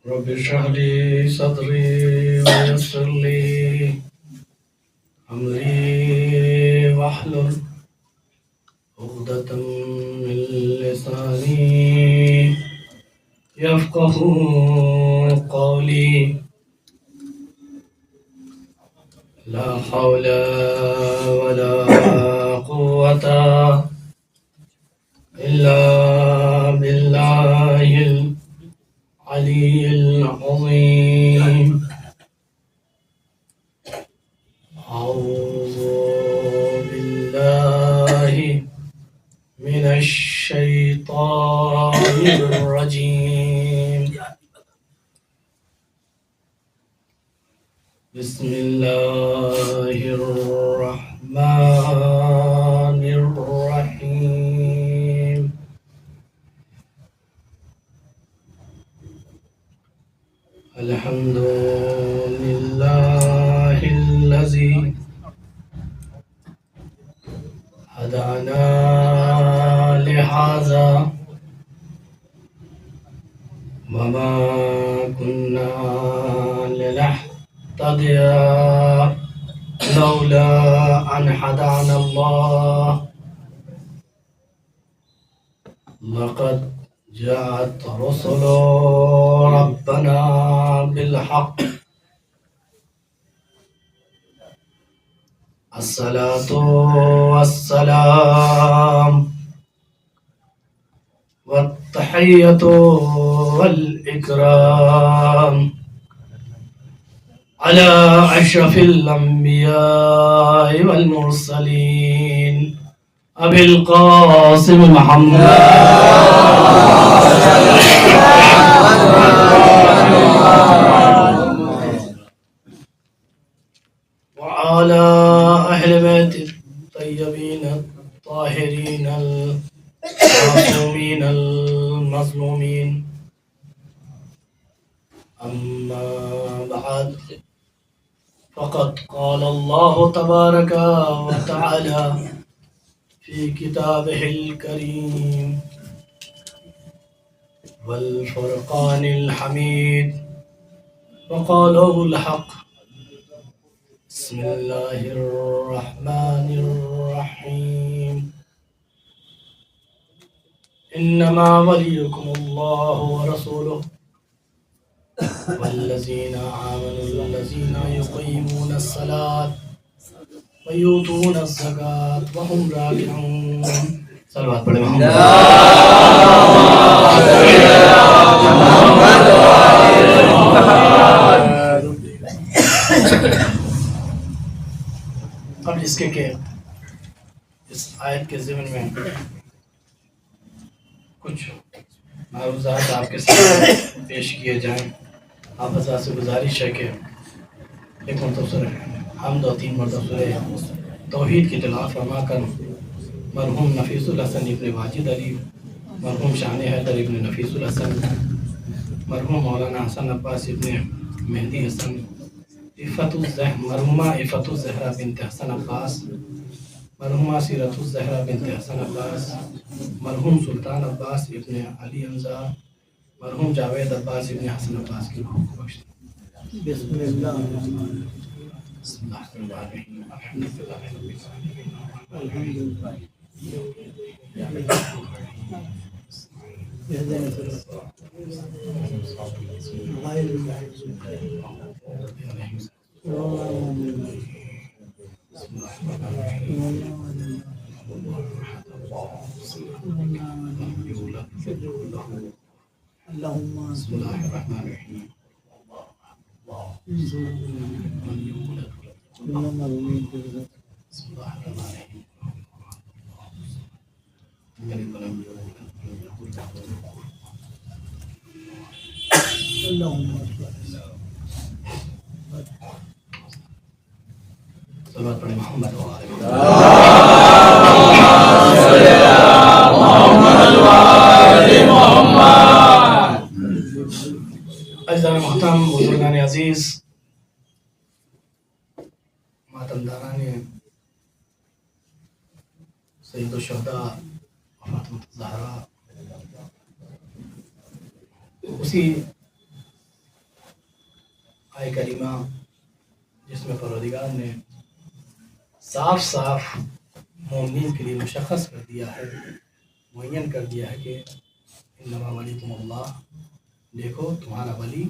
رب اشرح لي صدري ويسر لي أمري واحلل عقدة من لساني يفقه قولي. لا حول ولا قوة إلا بالله العلي العظيم. أعوذ بالله من الشيطان الرجيم. بسم الله الرحمن الرحيم. الحمد لله الذي هدانا لهذا وما كنا لنهتدي لولا أن هدانا الله. لقد جاءت رسل ربنا بالحق. الصلاة والسلام والتحية والإكرام على أشرف الأنبياء والمرسلين أبي القاسم محمد وعلى أهل بيت الطيبين الطاهرين المعصومين المظلومين. أما بعد، فقد قال الله تبارك وتعالى في كتابه الكريم والفرقان الحميد وقوله الحق. بسم الله الرحمن الرحيم. إنما وليكم الله ورسوله والذين آمنوا الذين يقيمون الصلاة ويؤتون الزكاة وهم راكعون. صلوات پڑھیں محمد. قبل اس کے کہ اس آیت کے ضمن میں کچھ معروضات آپ کے سامنے پیش کیے جائیں، آپ حضرات سے گزارش ہے کہ ایک مرتبہ حمد و 3 مرتبہ توحید کی تلاوت فرما کر مرحوم نفیس الحسن ابن واجد علی، مرحوم شان حیدر ابن نفیس الحسن، مرحوم مولانا حسن عباس ابن مہدی حسن، مرحومہ عفت الزہرا بنت حسن عباس، مرحومہ سیرت الزہرا بنت حسن عباس، مرحوم سلطان عباس ابن علی انزار، مرحوم جاوید عباس ابن حسن عباس کی روح کو بخش دے. بسم اللہ الرحمن الرحیم. الحمد للہ رب العالمین. الحمد للہ اللهم بسم الله الرحمن الرحيم. بسم الله الرحمن الرحيم. اللهم صلوات پڑھیں محمد اجزاء محترم، بزرگان عزیز، ماتمداران سید الشہداء فاطمہ الزہرا، اسی آئے کریمہ جس میں پروردگار نے صاف صاف مومنین کے لیے مشخص کر دیا ہے، معین کر دیا ہے کہ انما ولیکم اللہ، دیکھو تمہارا ولی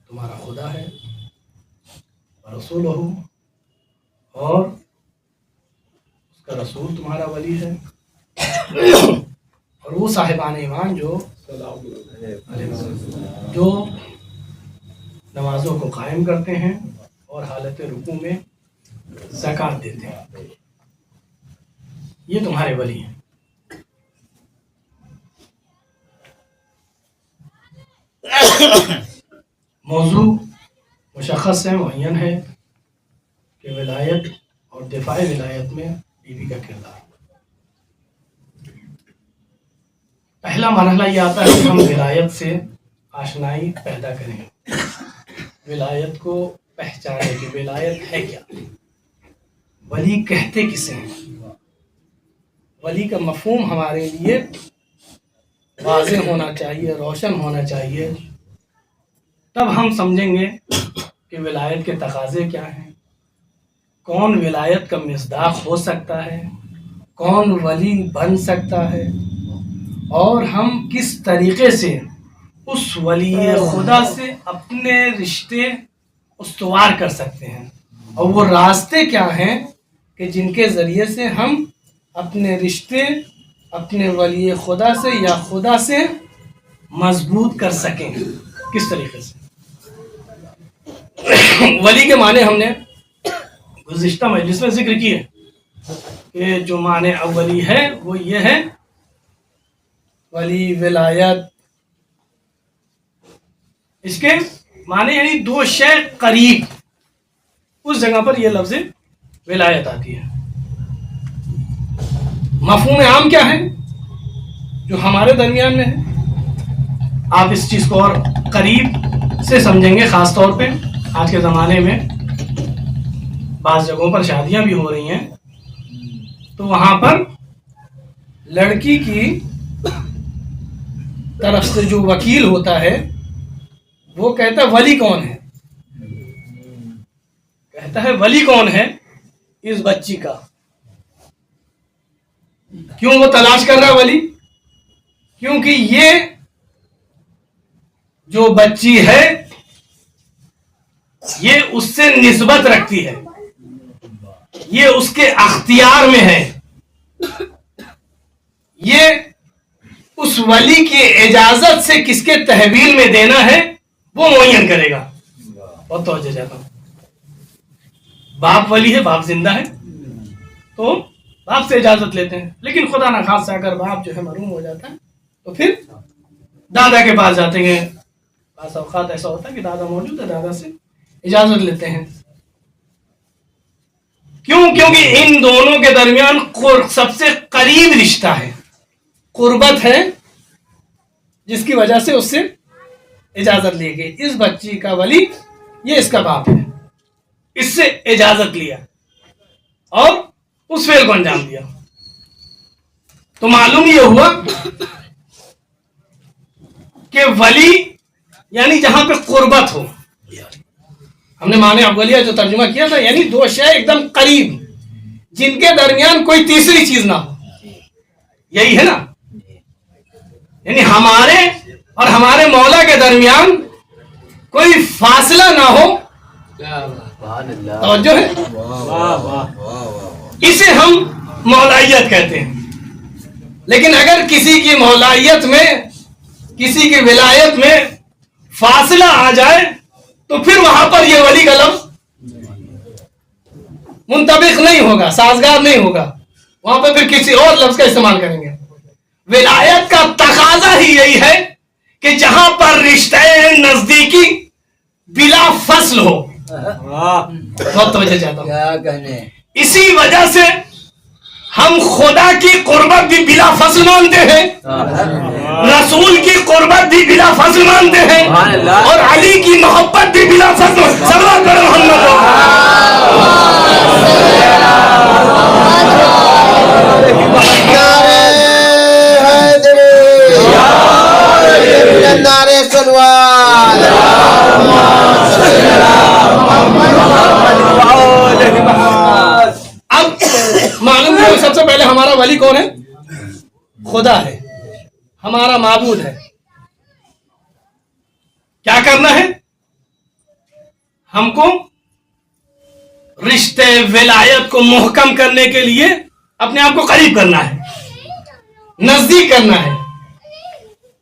تمہارا خدا ہے، رسولہ، اور اس کا رسول تمہارا ولی ہے، اور وہ صاحبان ایمان جو نمازوں کو قائم کرتے ہیں اور حالت رکوع میں زکوٰۃ دیتے ہیں، یہ تمہارے ولی ہیں۔ موضوع مشخص ہے، معین ہے کہ ولایت اور دفاع ولایت میں بیوی کا کردار۔ پہلا مرحلہ یہ آتا ہے کہ ہم ولایت سے آشنائی پیدا کریں، ولایت کو پہچانیں کہ ولایت ہے کیا، ولی کہتے کسے ہیں، ولی کا مفہوم ہمارے لیے واضح ہونا چاہیے، روشن ہونا چاہیے، تب ہم سمجھیں گے کہ ولایت کے تقاضے کیا ہیں، کون ولایت کا مصداق ہو سکتا ہے، کون ولی بن سکتا ہے، اور ہم کس طریقے سے اس ولی خدا سے اپنے رشتے استوار کر سکتے ہیں، اور وہ راستے کیا ہیں کہ جن کے ذریعے سے ہم اپنے رشتے اپنے ولی خدا سے یا خدا سے مضبوط کر سکیں، کس طریقے سے۔ ولی کے معنی ہم نے گزشتہ مجلس میں ذکر کی ہے کہ جو معنی اولی ہے وہ یہ ہے، ولی ولایت، اس کے معنی یعنی دو شے قریب، اس جگہ پر یہ لفظ ولایت آتی ہے۔ مفہوم عام کیا ہے جو ہمارے درمیان میں ہے، آپ اس چیز کو اور قریب سے سمجھیں گے، خاص طور پہ آج کے زمانے میں بعض جگہوں پر شادیاں بھی ہو رہی ہیں، تو وہاں پر لڑکی کی طرف سے جو وکیل ہوتا ہے وہ کہتا ہے ولی کون ہے، کہتا ہے ولی کون ہے اس بچی کا، کیوں وہ تلاش کر رہا ہے ولی، کیونکہ یہ جو بچی ہے یہ اس سے نسبت رکھتی ہے، یہ اس کے اختیار میں ہے، یہ اس ولی کی اجازت سے کس کے تحویل میں دینا ہے وہ معین کرے گا۔ بہت توجہ چاہتا ہوں، باپ ولی ہے، باپ زندہ ہے تو باپ سے اجازت لیتے ہیں، لیکن خدا نخواستہ اگر باپ جو ہے محروم ہو جاتا ہے تو پھر دادا کے پاس جاتے ہیں، بعض اوقات ایسا ہوتا ہے کہ دادا موجود ہے، دادا سے اجازت لیتے ہیں، کیونکہ ان دونوں کے درمیان سب سے قریب رشتہ ہے، قربت ہے، جس کی وجہ سے اس سے اجازت لی گئی۔ اس بچی کا ولی یہ اس کا باپ ہے، اس سے اجازت لیا اور اس فعل کو انجام دیا، تو معلوم یہ ہوا کہ ولی یعنی جہاں پہ قربت ہو، ہم نے معنی اولیہ جو ترجمہ کیا تھا، یعنی دو شے ایک دم قریب، جن کے درمیان کوئی تیسری چیز نہ ہو، یہی ہے نا، یعنی ہمارے اور ہمارے مولا کے درمیان کوئی فاصلہ نہ ہو، توجہ ہے، اسے ہم مولائیت کہتے ہیں۔ لیکن اگر کسی کی مولائیت میں، کسی کی ولایت میں فاصلہ آ جائے تو پھر وہاں پر یہ ولی کا لفظ منطبق نہیں ہوگا، سازگار نہیں ہوگا، وہاں پہ پھر کسی اور لفظ کا استعمال کریں گے۔ ولایت کا تقاضا ہی یہی ہے کہ جہاں پر رشتہ نزدیکی بلا فصل ہو، بہت توجہ چاہتا ہوں، اسی وجہ سے ہم خدا کی قربت بھی بلا فصل مانتے ہیں، رسول کی قربت بھی بلا فصل مانتے ہیں، اور علی کی محبت بھی بلا فصل، صلوات پڑھو محمد نعرے سلوات ہمارا ولی کون ہے؟ خدا ہے، ہمارا معبود ہے. کیا کرنا ہے؟ ہم کو رشتے ولایت کو محکم کرنے کے لیے اپنے آپ کو قریب کرنا ہے، نزدیک کرنا ہے.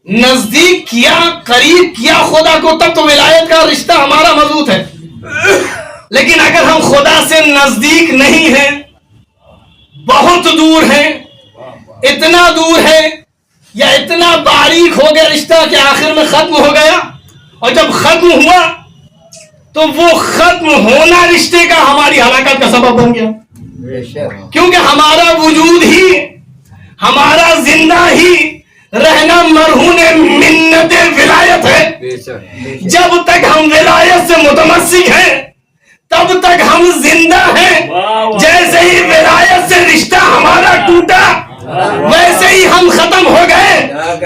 نزدیک کیا، قریب کیا خدا کو، تب تو ولایت کا رشتہ ہمارا مضبوط ہے. لیکن اگر ہم خدا سے نزدیک نہیں ہیں، بہت دور ہیں، اتنا دور ہے یا اتنا باریک ہو گیا رشتہ کہ آخر میں ختم ہو گیا، اور جب ختم ہوا تو وہ ختم ہونا رشتے کا ہماری ہلاکت کا سبب بن گیا. کیونکہ ہمارا وجود ہی، ہمارا زندہ ہی رہنا مرہون منت ولایت ہے. جب تک ہم ولایت سے متمسک ہیں تب تک ہم زندہ ہیں. جیسے ہی ولایت سے رشتہ ہمارا ٹوٹا ویسے ہی ہم ختم ہو گئے.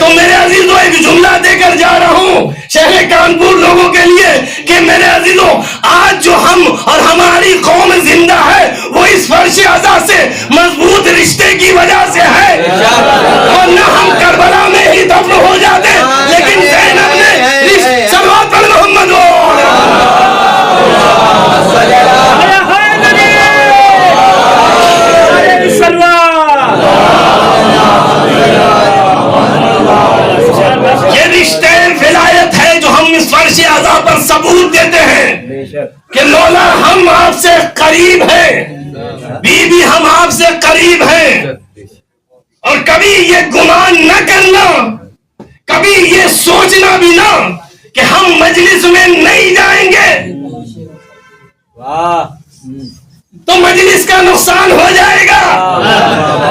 تو میرے عزیزوں ایک جملہ دے کر جا رہا ہوں شہر کانپور لوگوں کے لیے کہ میرے عزیزوں آج جو ہم اور ہماری قوم زندہ ہے وہ اس فرش عزا سے مضبوط رشتے کی وجہ سے ہے. ورنہ ہم کربلا میں ہی دفن ہو جاتے. لیکن زینب نے صلوات پر محمد یہ رشتے ولایت ہے جو ہم اس فرش عزا پر ثبوت دیتے ہیں کہ مولا ہم آپ سے قریب ہیں، بی بی ہم آپ سے قریب ہیں. اور کبھی یہ گمان نہ کرنا، کبھی یہ سوچنا بھی نہ کہ ہم مجلس میں نہیں جائیں گے تو مجلس کا نقصان ہو جائے گا،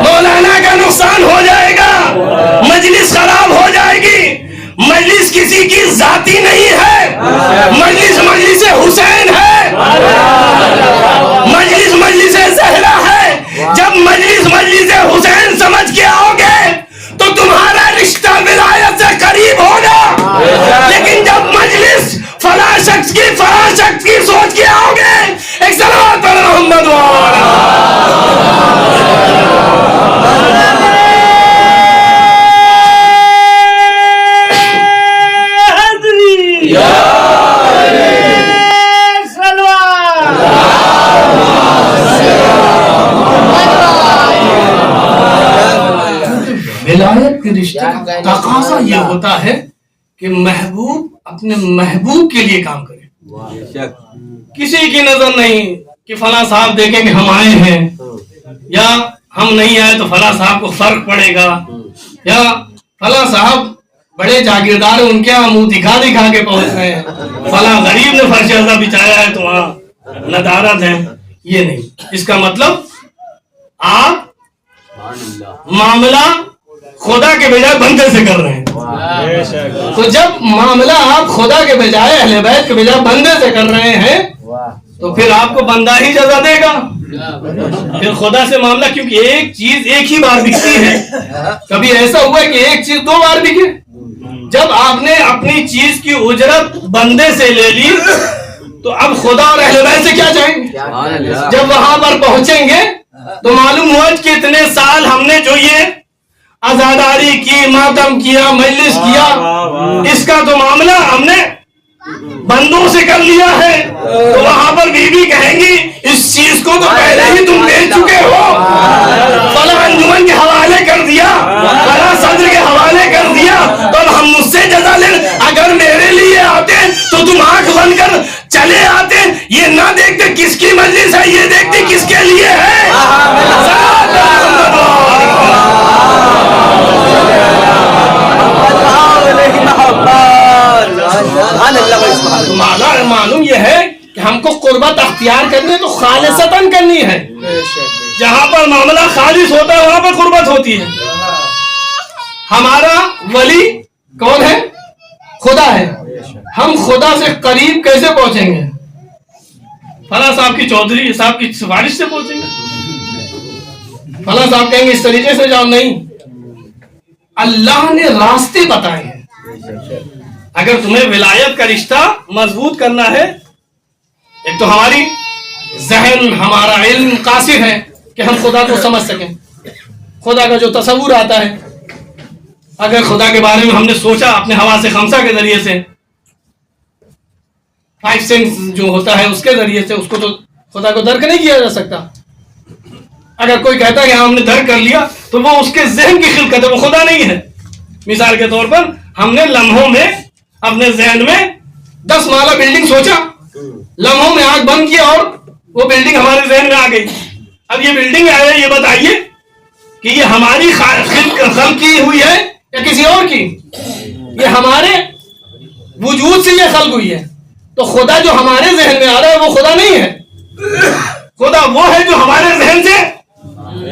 مولانا کا نقصان ہو جائے گا، مجلس خراب ہو جائے گی. مجلس کسی کی ذاتی نہیں ہے، مجلس حسین ہے، مجلس زہرا ہے. جب مجلس حسین سمجھ کے آؤ گے تو تمہارا رشتہ ولایت سے قریب ہوگا. لیکن جب مجلس فلاں شخص کی سوچ کے آؤ گے، ایک صلوات پر محمد ولایت کے رشتے کا تقاضا یہ ہوتا ہے کہ محبوب اپنے محبوب کے لیے کام کرے. کسی کی نظر نہیں کہ فلاں صاحب دیکھیں کہ ہم آئے ہیں، یا ہم نہیں آئے تو فلاں صاحب کو فرق پڑے گا، یا فلاں صاحب بڑے جاگیردار ان کے یہاں منہ دکھا کے پہنچ رہے ہیں، فلاں غریب نے فرش عزا بچایا ہے تو وہاں ندارت ہے. یہ نہیں. اس کا مطلب آپ معاملہ خدا کے بجائے بندے سے کر رہے ہیں. تو جب معاملہ آپ خدا کے بجائے اہل بیت کے بجائے بندے سے کر رہے ہیں تو پھر آپ کو بندہ ہی جزا دے گا. پھر خدا سے معاملہ، کیونکہ ایک چیز ایک ہی بار بکتی ہے. کبھی ایسا ہوا کہ ایک چیز 2 بار بکے؟ جب آپ نے اپنی چیز کی اجرت بندے سے لے لی تو اب خدا اور اہل بیت سے کیا چاہیں گے؟ جب وہاں پر پہنچیں گے تو معلوم ہوا کہ اتنے سال ہم نے جو یہ عزاداری کی، ماتم کیا، مجلس کیا، اس کا تو معاملہ ہم نے بندوں سے کر لیا ہے. تو وہاں پر بی کہیں گی اس چیز کو تو پہلے ہی تم دے چکے ہو، فلاں انجمن کے حوالے کر دیا، فلاں صدر کے حوالے کر دیا، تو اب ہم مجھ سے جزا لیں. اگر میرے لیے آتے تو تم آنکھ بند کر چلے آتے، یہ نہ دیکھتے کس کی مجلس ہے، یہ دیکھتے کس کے لیے ہے. معلوم یہ ہے کہ ہم کو قربت اختیار کرنی ہے تو خالصتاً کرنی ہے. جہاں پر معاملہ خالص ہوتا ہے وہاں پر قربت ہوتی ہے. ہمارا ولی کون ہے؟ خدا ہے. ہم خدا سے قریب کیسے پہنچیں گے؟ فلاں صاحب کی چودھری صاحب کی سفارش سے پہنچیں گے؟ فلاں صاحب کہیں گے اس طریقے سے جاؤ؟ نہیں. اللہ نے راستے بتائے ہیں. اگر تمہیں ولایت کا رشتہ مضبوط کرنا ہے، ایک تو ہماری ذہن، ہمارا علم قاصر ہے کہ ہم خدا کو سمجھ سکیں. خدا کا جو تصور آتا ہے، اگر خدا کے بارے میں ہم نے سوچا اپنے حواس خمسہ کے ذریعے سے، 5 سینس جو ہوتا ہے اس کے ذریعے سے، اس کو تو خدا کو درک نہیں کیا جا سکتا۔ اگر کوئی کہتا ہے کہ ہم نے درک کر لیا تو وہ اس کے ذہن کی خلقت ہے، وہ خدا نہیں ہے۔ مثال کے طور پر ہم نے لمحوں میں اپنے ذہن میں 10 مالہ بلڈنگ سوچا، لمحوں میں آنکھ بند کیا اور وہ بلڈنگ ہمارے ذہن میں آ گئی۔ اب یہ بلڈنگ ہے، یہ بتائیے کہ یہ ہماری خلق کی ہوئی ہے یا کسی اور کی؟ یہ ہمارے وجود سے یہ خلق ہوئی ہے۔ تو خدا جو ہمارے ذہن میں آ رہا ہے وہ خدا نہیں ہے، خدا وہ ہے جو ہمارے ذہن سے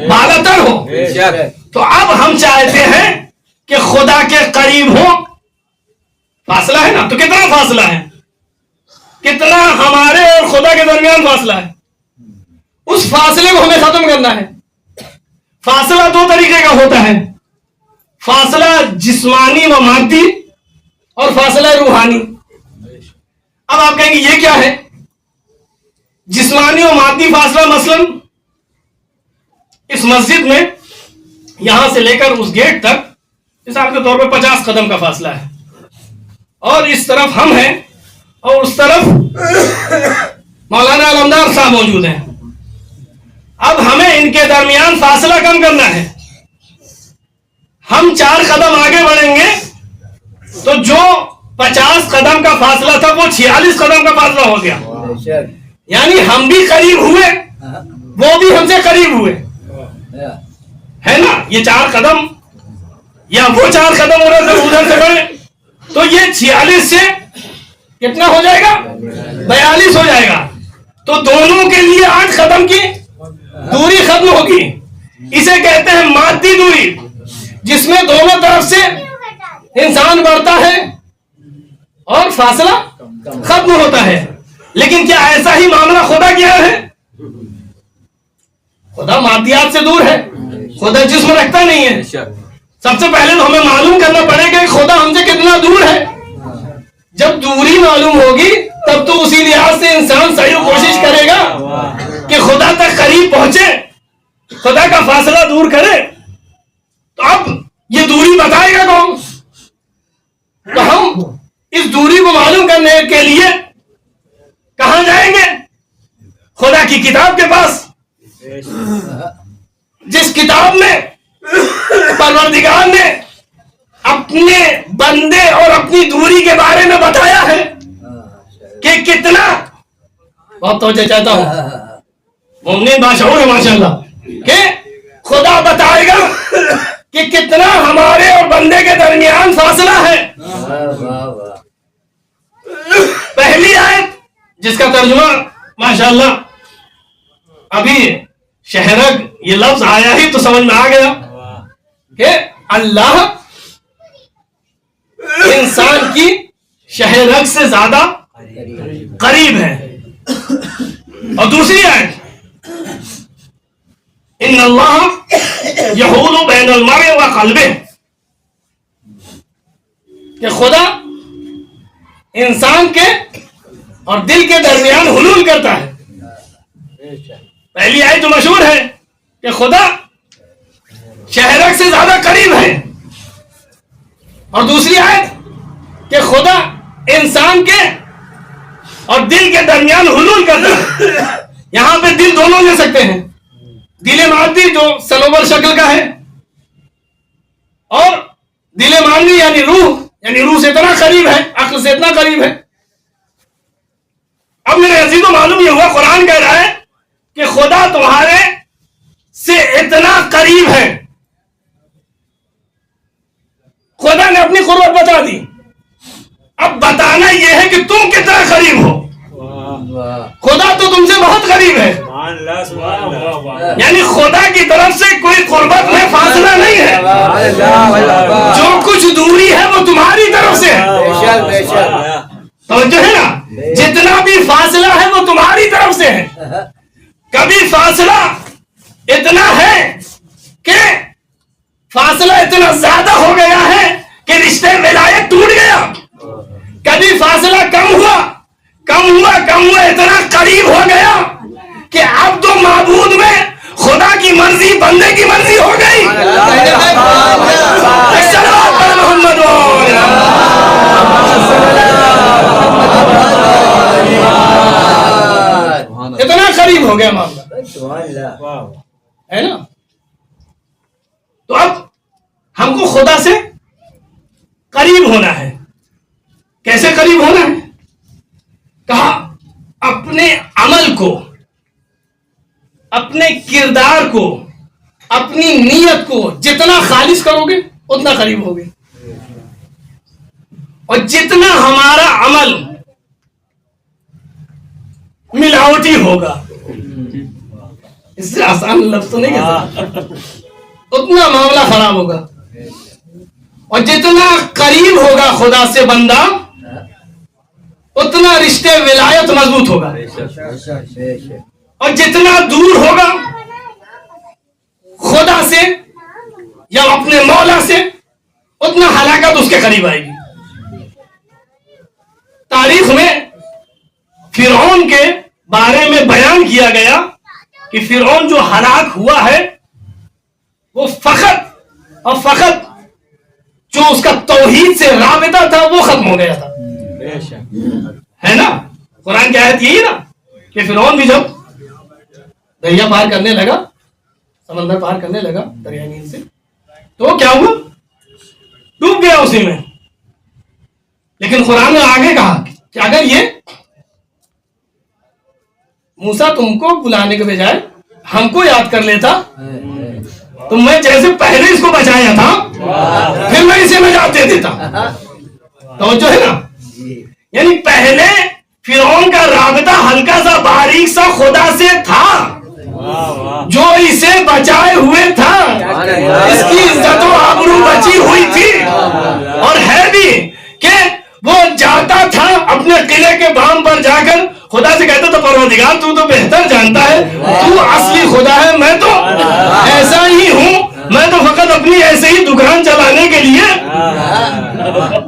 بالا تر ہو۔ تو اب ہم چاہتے ہیں کہ خدا کے قریب ہو، فاصلہ ہے نا، تو کتنا فاصلہ ہے، کتنا ہمارے اور خدا کے درمیان فاصلہ ہے، اس فاصلے کو ہمیں ختم کرنا ہے۔ فاصلہ 2 طریقے کا ہوتا ہے، فاصلہ جسمانی و مادی اور فاصلہ روحانی۔ اب آپ کہیں گے یہ کیا ہے؟ جسمانی و مادی فاصلہ مثلا اس مسجد میں یہاں سے لے کر اس گیٹ تک مثال کے طور پر 50 قدم کا فاصلہ ہے، اور اس طرف ہم ہیں اور اس طرف مولانا علمدار صاحب موجود ہیں۔ اب ہمیں ان کے درمیان فاصلہ کم کرنا ہے۔ ہم 4 قدم آگے بڑھیں گے تو جو 50 قدم کا فاصلہ تھا وہ 46 قدم کا فاصلہ ہو گیا، یعنی ہم بھی قریب ہوئے، وہ بھی ہم سے قریب ہوئے، ہے نا؟ یہ 4 قدم یا وہ 4 قدم ادھر سے بڑھے تو یہ 46 سے کتنا ہو جائے گا؟ 42 ہو جائے گا۔ تو دونوں کے لیے 8 قدم کی دوری ختم ہوگی۔ اسے کہتے ہیں مادی دوری، جس میں دونوں طرف سے انسان بڑھتا ہے اور فاصلہ ختم ہوتا ہے۔ لیکن کیا ایسا ہی معاملہ خدا کیا ہے؟ خدا مادیات سے دور ہے، خدا جسم رکھتا نہیں ہے۔ سب سے پہلے تو ہمیں معلوم کرنا پڑے گا کہ خدا ہم سے کتنا دور ہے۔ جب دوری معلوم ہوگی تب تو اسی لحاظ سے انسان صحیح کوشش کرے گا کہ خدا تک قریب پہنچے، خدا کا فاصلہ دور کرے۔ تو اب یہ دوری بتائے گا کون؟ تو ہم اس دوری کو معلوم کرنے کے لیے کہاں جائیں گے؟ خدا کی کتاب کے پاس، جس کتاب میں پروردگار نے اپنے بندے اور اپنی دوری کے بارے میں بتایا ہے کہ کتنا، بہت توجہ چاہتا ہوں، مومن باشعور ہے ماشاءاللہ، کہ خدا بتائے گا کہ کتنا ہمارے اور بندے کے درمیان فاصلہ ہے۔ پہلی آیت جس کا ترجمہ ماشاءاللہ ابھی شہرگ یہ لفظ آیا ہی تو سمجھ میں آ گیا کہ اللہ انسان کی شہرگ سے زیادہ قریب ہے۔ اور دوسری آیت ان اللہ یحول بین المرء و قلبہ، کہ خدا انسان کے اور دل کے درمیان حلول کرتا ہے۔ پہلی آیت جو مشہور ہے کہ خدا شہرگ سے زیادہ قریب ہے، اور دوسری آیت کہ خدا انسان کے اور دل کے درمیان حلول کرتا ہے۔ یہاں پہ دل دونوں لے سکتے ہیں، دل مادی جو سنوبر شکل کا ہے، اور دل مانوی یعنی روح سے اتنا قریب ہے، عقل سے اتنا قریب ہے۔ اب میرے عزیزوں معلوم یہ ہوا، قرآن کہہ رہا ہے کہ خدا تمہارے سے اتنا قریب ہے۔ خدا نے اپنی قربت بتا دی، اب بتانا یہ ہے کہ تم کتنا قریب ہو۔ خدا تو تم سے بہت قریب ہے، یعنی خدا کی طرف سے کوئی قربت میں فاصلہ نہیں ہے، جو کچھ دوری ہے وہ تمہاری طرف سے ہے۔ توجہ ہے نا، جتنا بھی فاصلہ ہے وہ تمہاری طرف سے ہے۔ کبھی فاصلہ اتنا ہے کہ فاصلہ اتنا زیادہ ہو گیا ہے کہ رشتے ولایت ٹوٹ گیا، کبھی فاصلہ کم ہوا اتنا قریب ہو گیا کہ اب تو معبود میں خدا کی مرضی بندے کی مرضی ہو گئی۔ ہو گیا معاملہ، ہے نا؟ تو اب ہم کو خدا سے قریب ہونا ہے. کیسے قریب ہونا ہے؟ کہا اپنے عمل کو، اپنے کردار کو، اپنی نیت کو جتنا خالص کرو گے اتنا قریب ہوگے. اور جتنا ہمارا عمل ملاوٹی ہوگا، اس سے آسان لفظ تو نہیں کہتا، اتنا معاملہ خراب ہوگا. اور جتنا قریب ہوگا خدا سے بندہ اتنا رشتے ولایت مضبوط ہوگا. اور جتنا دور ہوگا خدا سے یا اپنے مولا سے اتنا ہلاکت اس کے قریب آئے گی. تاریخ میں فرعون کے بارے میں بیان کیا گیا کہ فرعون جو ہلاک ہوا ہے وہ فقط اور فقط جو اس کا توحید سے رابطہ تھا وہ ختم ہو گیا تھا. ہے نا؟ قرآن کی آیت یہی نا کہ فرعون بھی جب دریا پار کرنے لگا، سمندر پار کرنے لگا دریائے نیل سے، تو کیا ہوا؟ ڈوب گیا اسی میں. لیکن قرآن نے آگے کہا کہ اگر یہ موسیٰ تم کو بلانے کے بجائے ہم کو یاد کر لیتا تو میں جیسے پہلے اس کو بچایا تھا پھر میں اسے نجات دے دیتا. توجہ ہے نا؟ یعنی پہلے فرعون کا رابطہ ہلکا سا باریک سا خدا سے تھا جو اسے بچائے ہوئے تھا، اس کی عزت و آبرو بچی ہوئی تھی. اور ہے بھی کہ وہ جاتا تھا اپنے قلعے کے بام پر جا کر خدا سے کہتا تھا پروردگار تو بہتر جانتا ہے، تو اصلی خدا ہے، میں تو ایسا ہی ہوں، میں تو فقط اپنی ایسے ہی دکان چلانے کے لیے،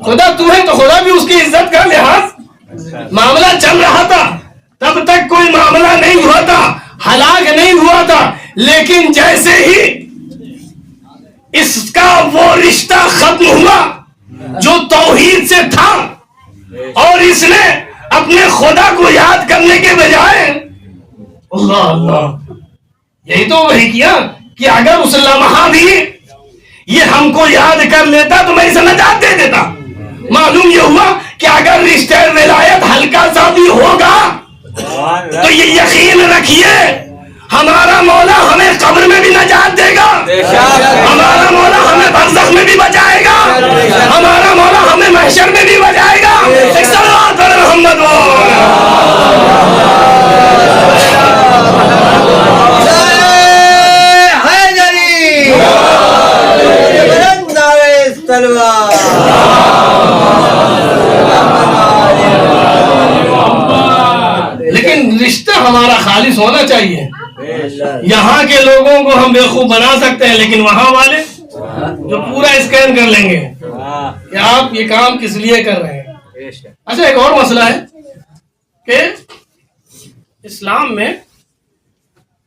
خدا تو ہے. تو خدا بھی اس کی عزت کا لحاظ، معاملہ چل رہا تھا تب تک کوئی معاملہ نہیں ہوا تھا، ہلاک نہیں ہوا تھا. لیکن جیسے ہی اس کا وہ رشتہ ختم ہوا جو توحید سے تھا اور اس نے اپنے خدا کو یاد کرنے کے بجائے اللہ اللہ، یہی تو وہی کیا کہ اگر اس لمحہ بھی یہ ہم کو یاد کر لیتا تو میں اسے نجات دے دیتا. معلوم یہ ہوا کہ اگر رشتہ ولایت ہلکا سا بھی ہوگا تو یہ یقین رکھیے ہمارا مولا ہمیں قبر میں بھی نجات دے گا، ہمارا مولا ہمیں برزخ میں بھی بچائے گا، ہمارا مولا ہمیں محشر میں بھی بچائے گا. ایک صلوات پر محمد لیکن رشتہ ہمارا خالص ہونا چاہیے. یہاں کے لوگوں کو ہم بیوقوف بنا سکتے ہیں لیکن وہاں والے جو پورا اسکین کر لیں گے کہ آپ یہ کام کس لیے کر رہے ہیں. اچھا ایک اور مسئلہ ہے کہ اسلام میں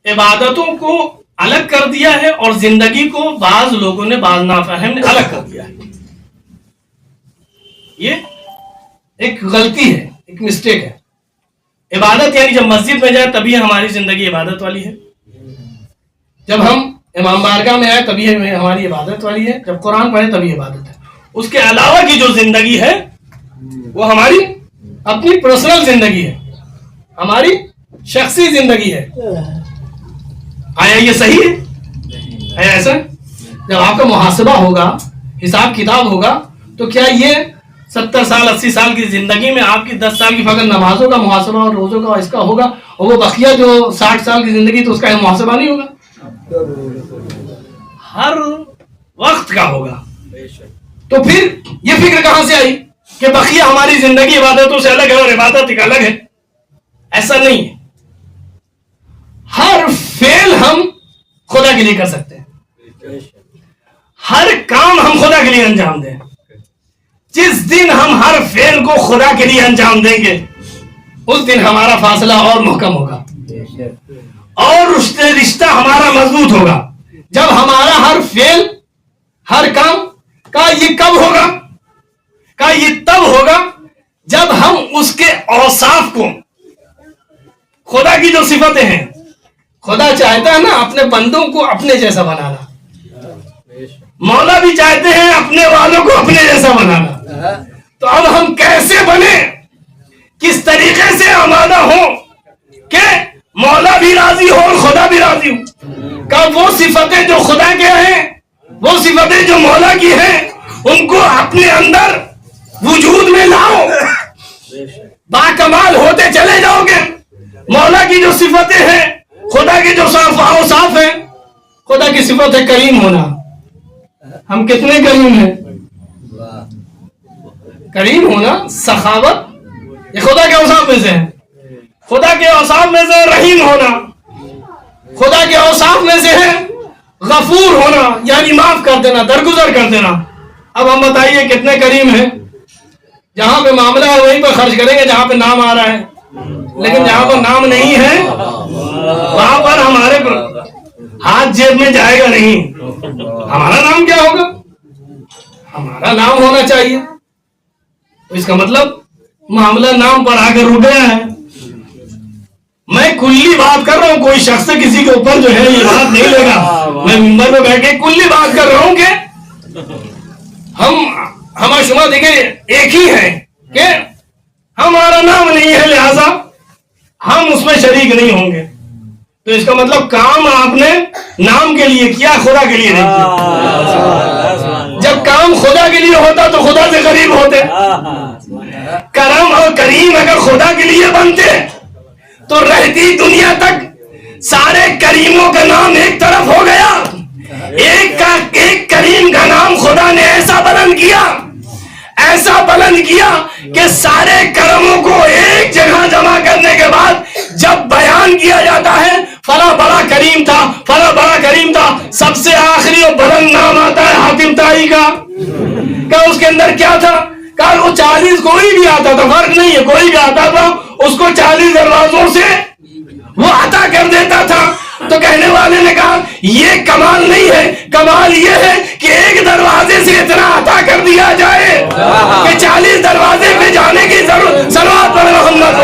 عبادتوں کو الگ کر دیا ہے اور زندگی کو بعض لوگوں نے، بعض نافہم نے الگ کر دیا ہے. یہ ایک غلطی ہے، ایک مسٹیک ہے. عبادت یعنی جب مسجد میں جائے تبھی ہماری زندگی عبادت والی ہے، جب ہم امام بارگاہ میں آئے تبھی ہماری عبادت والی ہے، جب قرآن پڑھے تبھی عبادت ہے. اس کے علاوہ کی جو زندگی ہے وہ ہماری اپنی پرسنل زندگی ہے، ہماری شخصی زندگی ہے. آیا یہ صحیح ہے؟ آیا ایسا جب آپ کا محاسبہ ہوگا، حساب کتاب ہوگا، تو کیا یہ 70 سال 80 سال کی زندگی میں آپ کی 10 سال کی فقط نمازوں کا محاسبہ اور روزوں کا اس کا ہوگا، اور وہ بقیہ جو 60 سال کی زندگی تو اس کا محاسبہ نہیں ہوگا؟ ہر وقت کا ہوگا. تو پھر یہ فکر کہاں سے آئی کہ بقیہ ہماری زندگی عبادتوں سے الگ ہے اور عبادت ایک الگ ہے؟ ایسا نہیں ہے. ہر فعل ہم خدا کے لیے کر سکتے ہیں، ہر کام ہم خدا کے لیے انجام دیں. جس دن ہم ہر فعل کو خدا کے لیے انجام دیں گے اس دن ہمارا فاصلہ اور محکم ہوگا اور رشتہ ہمارا مضبوط ہوگا. جب ہمارا ہر فعل، ہر کام کا یہ کب ہوگا؟ کا یہ تب ہوگا جب ہم اس کے اوصاف کو، خدا کی جو صفتیں ہیں خدا چاہتا ہے نا اپنے بندوں کو اپنے جیسا بنانا، مولا بھی چاہتے ہیں اپنے والوں کو اپنے جیسا بنانا. تو اب ہم کیسے بنے، کس طریقے سے آمادہ ہوں کہ مولا بھی راضی ہو اور خدا بھی راضی ہو. کہ وہ صفتیں جو خدا کے ہیں، وہ صفتیں جو مولا کی ہیں، ان کو اپنے اندر وجود میں لاؤ، باکمال ہوتے چلے جاؤ گے. مولا کی جو صفتیں ہیں، خدا کے جو اوصاف ہیں، خدا کی صفت ہے کریم ہونا. ہم کتنے کریم ہیں؟ کریم ہونا، سخاوت، یہ خدا کے اوصاف میں سے ہے. خدا کے اوصاف میں سے رحیم ہونا، خدا کے اوصاف میں سے ہے غفور ہونا، یعنی معاف کر دینا، درگزر کر دینا. اب ہم بتائیے کتنے کریم ہیں؟ جہاں پہ معاملہ ہے وہیں پہ خرچ کریں گے جہاں پہ نام آ رہا ہے، لیکن جہاں پر نام نہیں ہے وہاں پر ہمارے ہاتھ جیب میں جائے گا نہیں. ہمارا نام کیا ہوگا؟ ہمارا نام ہونا چاہیے. تو اس کا مطلب معاملہ نام پر آ کر رک گیا ہے. میں کلی بات کر رہا ہوں، کوئی شخص کسی کے اوپر جو ہے یہ بات نہیں لے گا. میں ممبر میں بیٹھ کے کلی بات کر رہا ہوں کہ ہمارا شما دیکھیں ایک ہی ہے کہ ہمارا نام نہیں ہے، لہذا ہم اس میں شریک نہیں ہوں گے. تو اس کا مطلب کام آپ نے نام کے لیے کیا، خدا کے لیے نہیں کیا. جب کام خدا کے لیے ہوتا تو خدا سے قریب ہوتے. کرم اور کریم اگر خدا کے لیے بنتے تو رہتی دنیا تک سارے کریموں کا نام ایک طرف ہو گیا. ایک کریم کا نام خدا نے ایسا بلند کیا کہ سارے کرموں کو ایک جگہ جمع کرنے کے بعد جب بیان کیا جاتا ہے فلاں بڑا کریم تھا، فلاں بڑا کریم تھا، سب سے آخری اور بلند نام آتا ہے حاتم طائی کا. کہ اس کے اندر کیا تھا؟ کہ وہ 40 کوئی بھی آتا تھا، فرق نہیں ہے، کوئی بھی آتا تھا اس کو 40 دروازوں سے وہ عطا کر دیتا تھا. تو کہنے والے نے کہا یہ کمال نہیں ہے، کمال یہ ہے کہ ایک دروازے سے اتنا عطا کر دیا جائے کہ 40 دروازے پہ جانے کی ضرورت. صلوات پڑھ محمد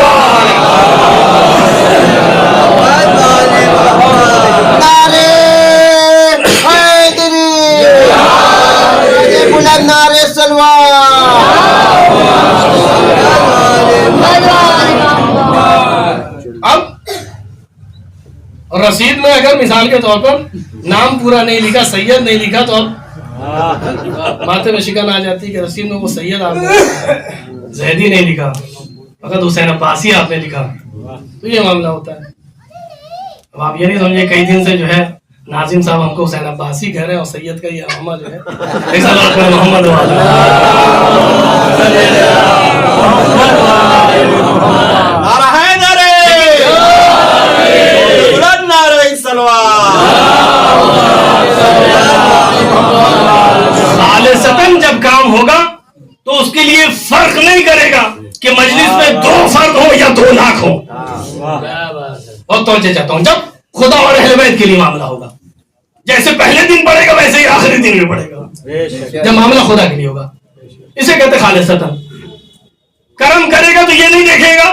اور رسید میں اگر مثال کے طور پر نام پورا نہیں لکھا، سید نہیں لکھا، تو اب ماتھے میں شکن آ جاتی کہ رسید میں وہ سید آپ نے زیدی نہیں لکھا، فقط حسین عباسی آپ نے لکھا. تو یہ معاملہ ہوتا ہے. اب آپ یہ نہیں سمجھے کئی دن سے جو ہے ناظم صاحب ہم کو حسین عباسی کہہ رہے ہیں اور سید کا یہ محمد جو ہے محمد خالصتاً جب کام ہوگا تو اس کے لیے فرق نہیں کرے گا کہ مجلس میں 2 فرد ہو یا 2 لاکھ ہو. اور توجہ چاہتا ہوں جب خدا اور اہل بیت کے لیے معاملہ ہوگا، جیسے پہلے دن پڑے گا ویسے ہی آخری دن میں پڑے گا. جب معاملہ خدا کے لیے ہوگا اسے کہتے خالصتاً. کرم کرے گا تو یہ نہیں دیکھے گا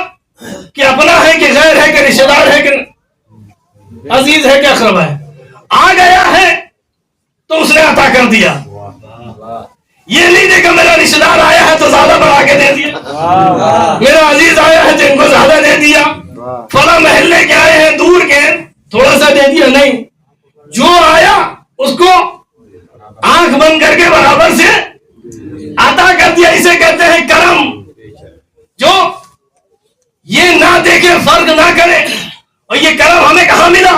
کہ اپنا ہے کہ غیر ہے کہ رشتہ دار ہے کہ عزیز ہے کہ اقربا ہے. آ گیا ہے تو اس نے عطا کر دیا. یہ نہیں دیکھا میرا رشتہ دار آیا ہے تو زیادہ بڑھا کے دے دیا، میرا عزیز آیا ہے تو ان کو زیادہ دے دیا، فلاں محلے کے آئے ہیں دور کے تھوڑا سا دے دیا. نہیں، جو آیا اس کو آنکھ بند کر کے برابر سے عطا کر دیا. اسے کہتے ہیں کرم. جو یہ نہ دیکھے، فرق نہ کرے. اور یہ کرم ہمیں کہاں ملا؟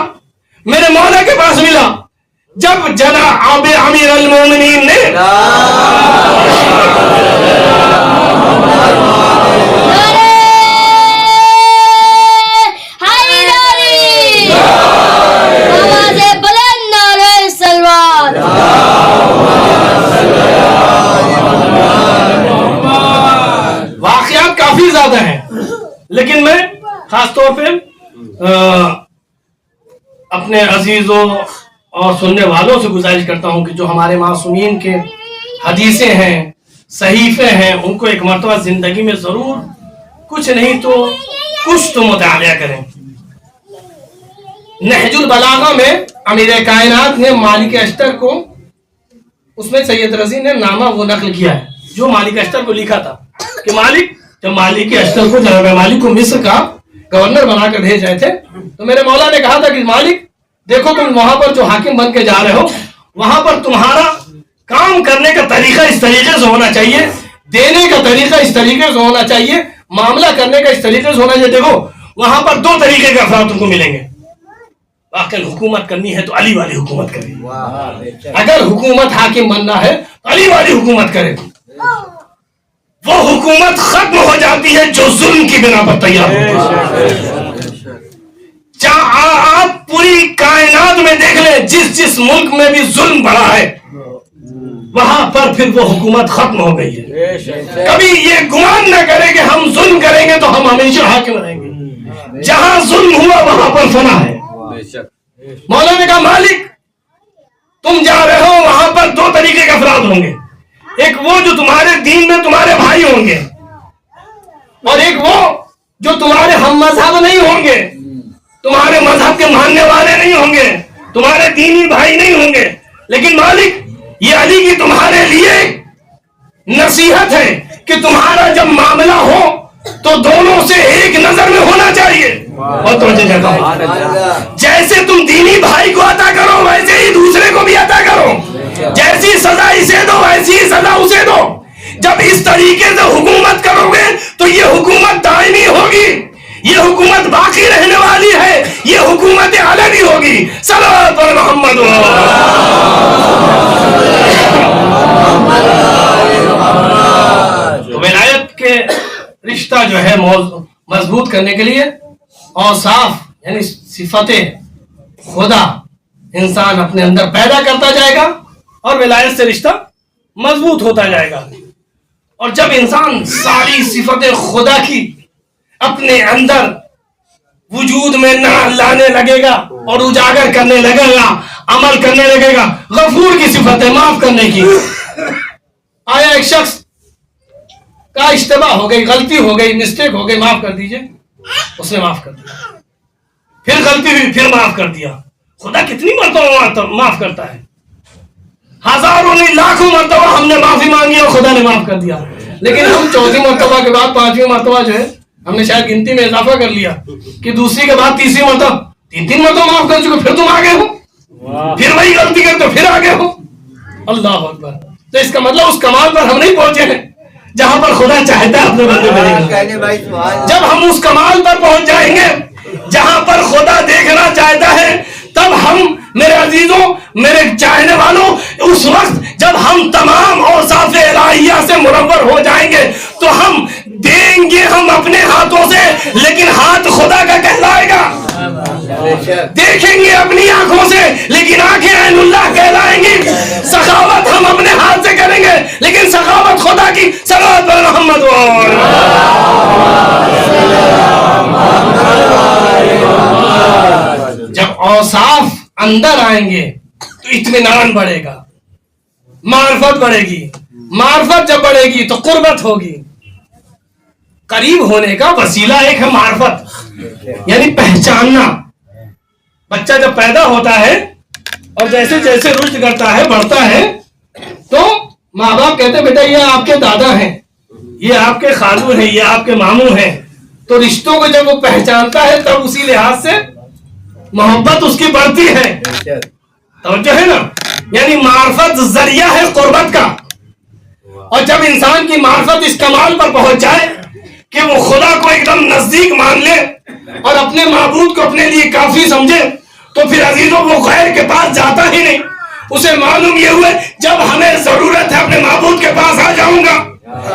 میرے مولا کے پاس ملا جب جناب امیر المومنین نے واقعات کافی زیادہ ہیں، لیکن میں خاص طور پہ اپنے عزیزوں اور سننے والوں سے گزارش کرتا ہوں کہ جو ہمارے معصومین کے حدیثیں ہیں، صحیفے ہیں، ان کو ایک مرتبہ زندگی میں ضرور کچھ نہیں تو کچھ تو مطالعہ کریں. نہج البلاغہ میں امیر کائنات نے مالک اشتر کو، اس میں سید رضی نے نامہ وہ نقل کیا ہے جو مالک اشتر کو لکھا تھا کہ مالک، جب مالک اشتر کو جناب مالک کو مصر کا گورنر بنا کر بھیج رہے تھے تو میرے مولا نے کہا تھا کہ مالک دیکھو تم وہاں پر جو حاکم بن کے جا رہے ہو وہاں پر تمہارا کام کرنے کا طریقہ اس طریقے سے ہونا چاہیے، دینے کا طریقہ اس طریقے سے ہونا چاہیے، معاملہ کرنے کا اس طریقے سے ہونا چاہیے. دیکھو وہاں پر دو طریقے کے افراد تم کو ملیں گے. واقعی حکومت کرنی ہے تو علی والی حکومت کرے، اگر حکومت حاکم بننا ہے تو علی والی حکومت کرے. وہ حکومت ختم ہو جاتی ہے جو ظلم کی بنا پر تیار ہوتی ہے. جہاں آپ پوری کائنات میں دیکھ لیں جس ملک میں بھی ظلم بڑھا ہے وہاں پر پھر وہ حکومت ختم ہو گئی ہے. کبھی یہ گمان نہ کرے کہ ہم ظلم کریں گے تو ہم ہمیشہ حاکم رہیں گے. جہاں ظلم ہوا وہاں پر فنا ہے. مولا نے کہا مالک تم جا رہے ہو وہاں پر دو طریقے کے افراد ہوں گے، ایک وہ جو تمہارے دین میں تمہارے بھائی ہوں گے اور ایک وہ جو تمہارے ہم مذہب نہیں ہوں گے، تمہارے مذہب کے ماننے والے نہیں ہوں گے، تمہارے دینی بھائی نہیں ہوں گے. لیکن مالک یہ علی کی تمہارے لیے نصیحت ہے کہ تمہارا جب معاملہ ہو تو دونوں سے ایک نظر میں ہونا چاہیے. اور تمہیں کہتا ہوں جیسے تم دینی بھائی کو عطا کرو ویسے ہی دوسرے کو بھی عطا کرو. جیسی سزا اسے دو ویسی ہی سزا اسے دو. جب اس طریقے سے حکومت کرو گے تو یہ حکومت دائمی ہوگی، یہ حکومت باقی رہنے والی ہے، یہ حکومت عالمی ہوگی. صلوات پر محمد. تو ولایت کے رشتہ جو ہے مضبوط کرنے کے لیے اوصاف یعنی صفتیں خدا انسان اپنے اندر پیدا کرتا جائے گا اور ولایت سے رشتہ مضبوط ہوتا جائے گا. اور جب انسان ساری صفتیں خدا کی اپنے اندر وجود میں نہ لانے لگے گا اور اجاگر کرنے لگے گا، عمل کرنے لگے گا. غفور کی صفت ہے معاف کرنے کی. آیا ایک شخص کا اشتباہ ہو گئی، غلطی ہو گئی، مسٹیک ہو گئی، معاف کر دیجئے، اس نے معاف کر دیا. پھر غلطی ہوئی پھر معاف کر دیا. خدا کتنی مرتبہ معاف کرتا ہے؟ ہزاروں نہیں لاکھوں مرتبہ ہم نے معافی مانگی اور خدا نے معاف کر دیا. لیکن ہم چوتھی مرتبہ کے بعد پانچویں مرتبہ جو ہے ہم نے شاید گنتی میں اضافہ کر لیا کہ دوسری کے بعد تیسری مرتبہ تین مرتبہ معاف کر چکے پھر تم آگے ہو، پھر وہی غلطی کرتے ہو پھر آگے ہو. اللہ اکبر. تو اس کا مطلب اس کمال پر ہم نہیں پہنچے ہیں جہاں پر خدا چاہتا ہے اپنے بندے بنے. جب ہم اس کمال پر پہنچ جائیں گے جہاں پر خدا دیکھنا چاہتا ہے تب ہم میرے عزیزوں میرے چاہنے والوں اس وقت جب ہم تمام اوصاف الہیہ سے منور ہو جائیں گے تو ہم دیں گے ہم اپنے ہاتھوں سے لیکن ہاتھ خدا کا کہلائے گا. دیکھیں گے اپنی آنکھوں سے لیکن آنکھیں عین اللہ کہلائیں گی. سخاوت ہم اپنے ہاتھ سے کریں گے لیکن سخاوت خدا کی. صلوات پر محمد. جب اوصاف اندر آئیں گے تو اطمینان بڑھے گا، معرفت بڑھے گی. معرفت جب بڑھے گی تو قربت ہوگی. قریب ہونے کا وسیلہ ایک ہے معرفت یعنی پہچاننا. بچہ جب پیدا ہوتا ہے اور جیسے جیسے رشد کرتا ہے بڑھتا ہے تو ماں باپ کہتے ہیں بیٹا یہ آپ کے دادا ہیں، یہ آپ کے خالو ہیں، یہ آپ کے ماموں ہیں. تو رشتوں کو جب وہ پہچانتا ہے تب اسی لحاظ سے محبت اس کی بڑھتی ہے. توجہ ہے نا. یعنی معرفت ذریعہ ہے قربت کا. اور جب انسان کی معرفت اس کمال پر پہنچ جائے کہ وہ خدا کو ایک دم نزدیک مان لے اور اپنے معبود کو اپنے لیے کافی سمجھے تو پھر عزیزوں وہ غیر کے پاس جاتا ہی نہیں. اسے معلوم یہ ہوئے جب ہمیں ضرورت ہے اپنے معبود کے پاس آ جاؤں گا،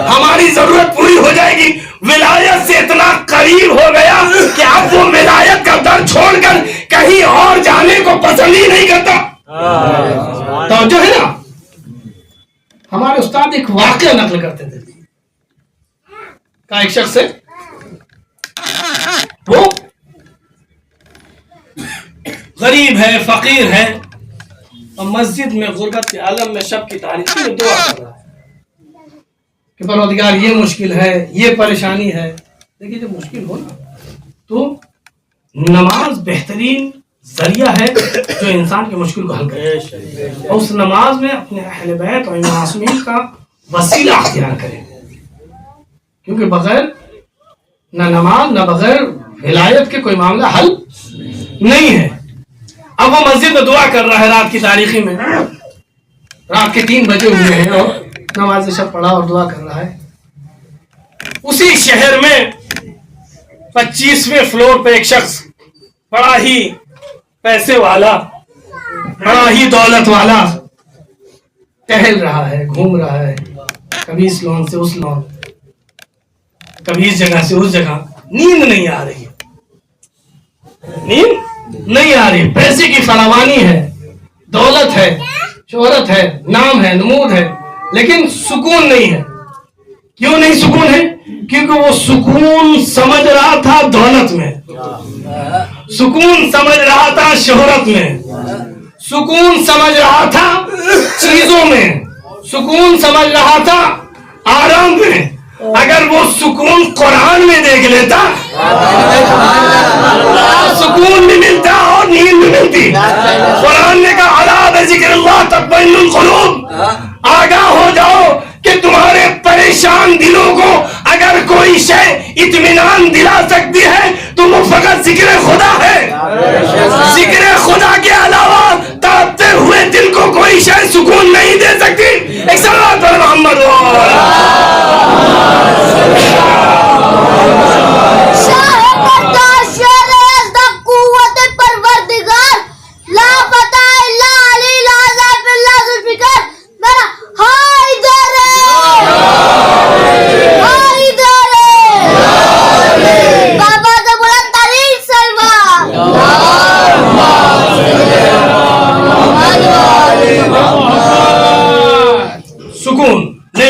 ہماری ضرورت پوری ہو جائے گی. ولایت سے اتنا قریب ہو گیا کہ اب وہ ولایت کا در چھوڑ کر کہیں اور جانے کو پسند ہی نہیں کرتا. تو جو ہے نا ہمارے استاد ایک واقعہ نقل کرتے تھے کہ ایک شخص سے وہ غریب ہے، فقیر ہے اور مسجد میں غربت کے عالم میں شب کی تاریکی میں دعا کر رہا ہے کہ پروردگار یہ مشکل ہے، یہ پریشانی ہے. دیکھیے جب مشکل ہو نا تو نماز بہترین ذریعہ ہے جو انسان کی مشکل کو حل کرے، اور اس نماز میں اپنے اہل بیت اور معصومین کا وسیلہ اختیار کرے، کیونکہ بغیر نہ نماز نہ بغیر ولایت کے کوئی معاملہ حل نہیں ہے۔ اب وہ مسجد میں دعا کر رہا ہے رات کی تاریخی میں، رات کے 3 بجے ہوئے ہیں اور نماز شب پڑھا اور دعا کر رہا ہے۔ اسی شہر میں 25ویں فلور پہ ایک شخص بڑا ہی پیسے والا، بڑا ہی دولت والا ٹہل رہا ہے، گھوم رہا ہے، کبھی اس لون سے اس لون، کبھی اس جگہ سے اس جگہ۔ نیند نہیں آ رہی، نیند نہیں آ رہی، پیسے کی فراوانی ہے، دولت ہے، شہرت ہے، نام ہے، نمود ہے، لیکن سکون نہیں ہے۔ کیوں نہیں سکون ہے؟ کیونکہ وہ سکون سمجھ رہا تھا دولت میں، سکون سمجھ رہا تھا شہرت میں، سکون سمجھ رہا تھا چیزوں میں، سکون سمجھ رہا تھا آرام میں۔ اگر وہ سکون قرآن میں دیکھ لیتا سکون بھی ملتا اور نیند بھی ملتی۔ قرآن نے کہا الا بذکر اللہ تطمئن القلوب، آگاہ ہو جاؤ کہ تمہارے پریشان دلوں کو اگر کوئی شے اطمینان دلا سکتی ہے تو وہ فقط ذکر خدا ہے۔ ذکر خدا کے علاوہ تڑپتے ہوئے دل کو کوئی شے سکون نہیں دے سکتی۔ ایک صلوات پر محمد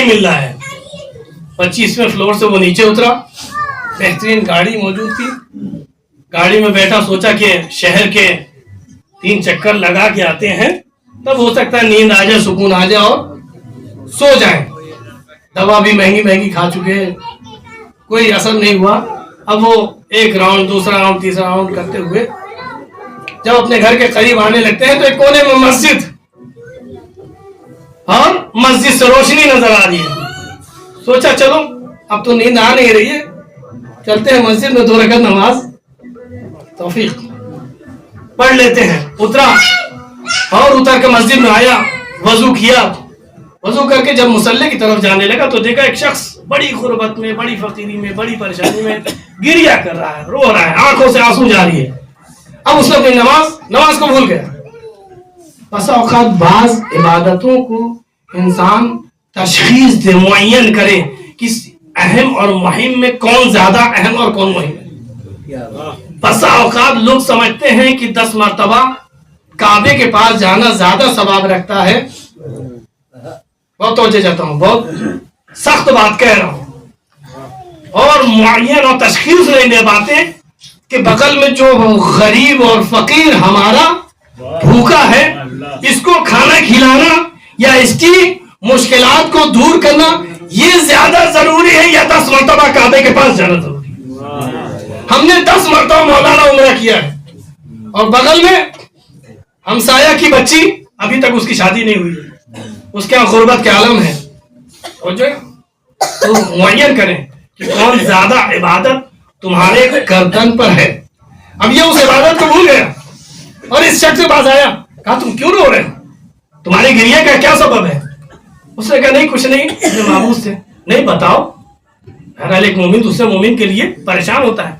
مل رہا ہے۔ 25ویں فلور سے وہ نیچے اترا، بہترین گاڑی موجود تھی، گاڑی میں بیٹھا، سوچا کہ شہر کے 3 چکر لگا کے آتے ہیں، تب ہو سکتا ہے نیند آ جائے، سکون آ جائے اور سو جائیں۔ دوا بھی مہنگی مہنگی کھا چکے، کوئی اثر نہیں ہوا۔ اب وہ 1 راؤنڈ، دوسرا راؤنڈ، تیسرا راؤنڈ کرتے ہوئے جب اپنے گھر کے قریب آنے لگتے ہیں تو ایک کونے میں مسجد، اور مسجد سے روشنی نظر آ رہی ہے۔ سوچا چلو اب تو نیند آ نہیں رہی ہے، چلتے ہیں مسجد میں 2 رکعت نماز توفیق پڑھ لیتے ہیں۔ اترا اور اتر کے مسجد میں آیا، وضو کیا، وضو کر کے جب مصلی کی طرف جانے لگا تو دیکھا ایک شخص بڑی غربت میں، بڑی فقیری میں، بڑی پریشانی میں گریا کر رہا ہے، رو رہا ہے، آنکھوں سے آنسو جاری ہے۔ اب اس نے اپنی نماز کو بھول گیا۔ بس اوقات بعض عبادتوں کو انسان تشخیص دے، معین کرے کہ اہم اور مہم میں کون زیادہ اہم اور کون مہم ہے۔ بس اوقات لوگ سمجھتے ہیں کہ 10 مرتبہ کعبے کے پاس جانا زیادہ ثواب رکھتا ہے۔ بہت توجہ چاہتا ہوں، بہت سخت بات کہہ رہا ہوں، اور معین اور تشخیص نہیں دے پاتے کہ بغل میں جو غریب اور فقیر ہمارا بھوکا ہے، اس کو کھانا کھلانا یا اس کی مشکلات کو دور کرنا یہ زیادہ ضروری ہے یا 10 مرتبہ کعبے کے پاس جانا ضروری ہے؟ ہم نے 10 مرتبہ مولانا عمرہ کیا ہے، اور بغل میں ہمسایہ کی بچی ابھی تک اس کی شادی نہیں ہوئی ہے، اس کے یہاں غربت کے عالم ہے، تو معین کریں کہ کون زیادہ عبادت تمہارے گردن پر ہے۔ اب یہ اس عبادت کو بھول گیا اور اس شخص کے پاس آیا، کہا تم کیوں رو رہے ہو، تمہارے گریے کا کیا سبب ہے؟ اس نے کہا نہیں کچھ نہیں، اپنے معبود سے نہیں بتاؤ۔ بہرحال ایک مومن دوسرے مومن کے لیے پریشان ہوتا ہے۔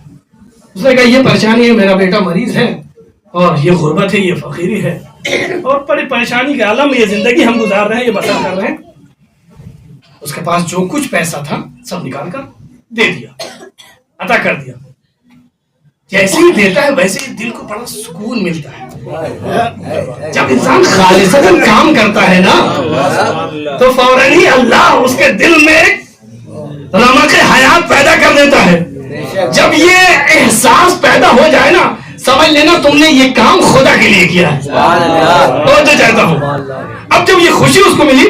اس نے کہا یہ پریشانی ہے، میرا بیٹا مریض ہے، اور یہ غربت ہے، یہ فقیری ہے، اور بڑی پریشانی کے عالم میں یہ زندگی ہم گزار رہے ہیں، یہ بسر کر رہے ہیں۔ اس کے پاس جو کچھ پیسہ تھا سب نکال کر دے دیا، عطا کر دیا۔ جیسے ہی دیتا ہے ویسے ہی دل کو بڑا سکون ملتا ہے۔ جب انسان خالصتاً کام کرتا ہے نا تو فوراً ہی اللہ اس کے دل میں رمق حیات پیدا کر دیتا ہے۔ جب یہ احساس پیدا ہو جائے نا، سمجھ لینا تم نے یہ کام خدا کے لیے کیا ہے۔ تو چاہتا ہوں اب جب یہ خوشی اس کو ملی،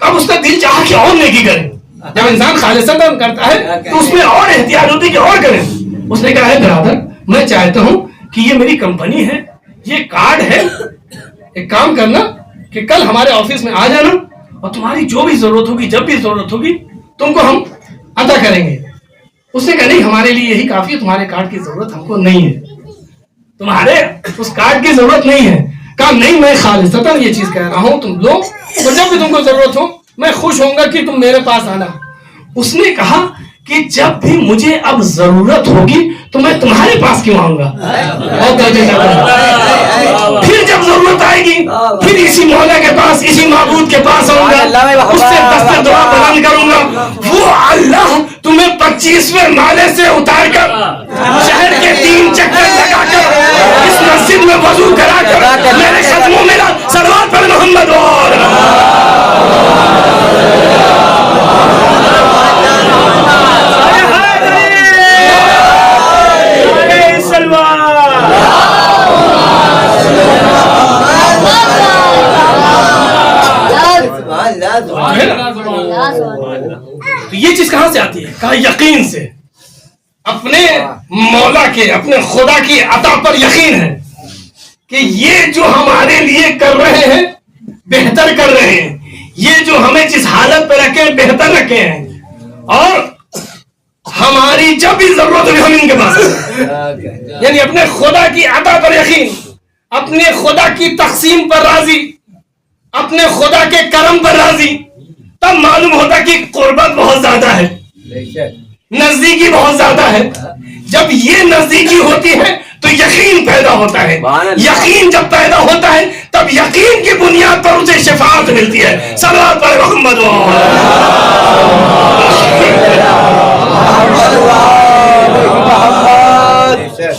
اب اس کا دل چاہا کہ اور نیکی کرے۔ جب انسان خالصتاً کرتا ہے تو اس میں اور احتیاط ہوتی کہ اور کرے۔ اس نے کہا ہے برادر، میں چاہتا ہوں کہ یہ میری کمپنی ہے، یہ کارڈ ہے, ایک کام کرنا کہ کل ہمارے آفس میں آ جانا اور تمہاری جو بھی ضرورت ہوگی, جب بھی ضرورت ہوگی, تم کو ہم عطا کریں گے. اس نے کہا نہیں, ہمارے لیے یہی کافی ہے, تمہارے کارڈ کی ضرورت ہم کو نہیں ہے, تمہارے اس کارڈ کی ضرورت نہیں ہے. کہا نہیں, میں خالصتاً یہ چیز کہہ رہا ہوں, تم لو, اور جب بھی تم کو ضرورت ہو میں خوش ہوں گا کہ تم میرے پاس آنا. اس نے کہا کہ جب بھی مجھے اب ضرورت ہوگی تو میں تمہارے پاس کیوں آؤں گا, پھر جب ضرورت آئے گی پھر اسی مولا کے پاس, اسی معبود کے پاس آؤں گا, اس سے دست دعا بلند کروں گا. وہ اللہ تمہیں 25ویں مالے سے اتار کر شہر کے 3 چکر لگا کر اس مسجد میں وضو کرا کر میرے قدموں میں صلوات پر محمد اور تو یہ چیز کہاں سے آتی ہے؟ کہا یقین سے, اپنے مولا کے, اپنے خدا کی عطا پر یقین ہے کہ یہ جو ہمارے لیے کر رہے ہیں بہتر کر رہے ہیں, یہ جو ہمیں جس حالت پہ رکھے ہیں بہتر رکھے ہیں, اور ہماری جب بھی ضرورت ہوگی ہم ان کے پاس ہیں. یعنی اپنے خدا کی عطا پر یقین, اپنے خدا کی تقسیم پر راضی, اپنے خدا کے کرم پر راضی. تب معلوم ہوتا کہ قربت بہت زیادہ ہے, نزدیکی بہت زیادہ ہے. جب یہ نزدیکی ہوتی ہے تو یقین پیدا ہوتا ہے. یقین جب پیدا ہوتا ہے تب یقین کی بنیاد پر اسے شفاعت ملتی ہے. صلوات پر محمد.